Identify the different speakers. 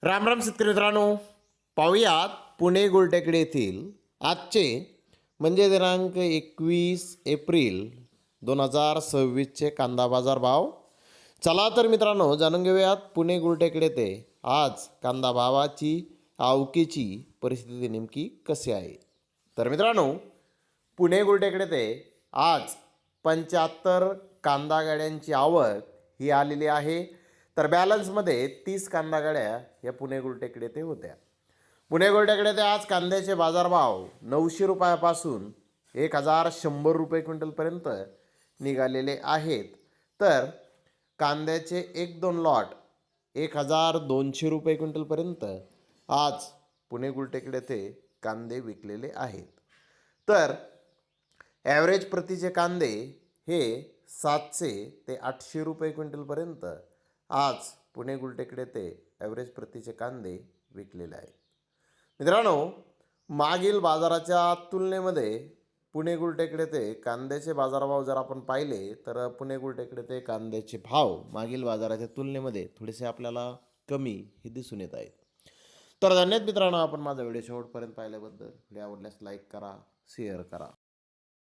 Speaker 1: राम राम शेतकरी मित्रांनो, पाहूयात पुणे गुलटेकडी येथील आजचे म्हणजे दिनांक 21 एप्रिल 2026चे कांदा बाजार भाव. चला तर मित्रांनो जाणून घेऊयात पुणे गुलटेकडी येथे आज कांदा भावाची आवकेची परिस्थिती नेमकी कशी आहे. तर मित्रांनो, पुणे गुलटेकडी येथे आज 75 कांदा गाड्यांची आवक ही आलेली आहे. तर बॅलन्समध्ये 30 कांदा गाड्या या पुणे गुलटेकडी येथे होत्या. पुणे गुलटेकडी येथे आज कांद्याचे बाजारभाव 900 रुपयापासून 1100 रुपये क्विंटलपर्यंत निघालेले आहेत. तर कांद्याचे 1-2 लॉट 1200 रुपये क्विंटलपर्यंत आज पुणे गुलटेकडी येथे कांदे विकलेले आहेत. तर ॲव्हरेज प्रतीचे कांदे हे 700 ते 800 रुपये क्विंटलपर्यंत आज पुणे गुलटेकडी येथे ॲव्हरेज प्रतीचे कांदे विकलेले आहेत. मित्रांनो, मागील बाजाराच्या तुलनेमध्ये पुणे गुलटेकडी येथे कांद्याचे बाजारभाव जर आपण पाहिले तर पुणे गुलटेकडी येथे कांद्याचे भाव मागील बाजाराच्या तुलनेमध्ये थोडेसे आपल्याला कमी हे दिसून येत आहेत. तर धन्यवाद मित्रांनो, आपण माझा व्हिडिओ शेवटपर्यंत पाहिल्याबद्दल. व्हिडिओ आवडल्यास लाईक करा, शेअर करा.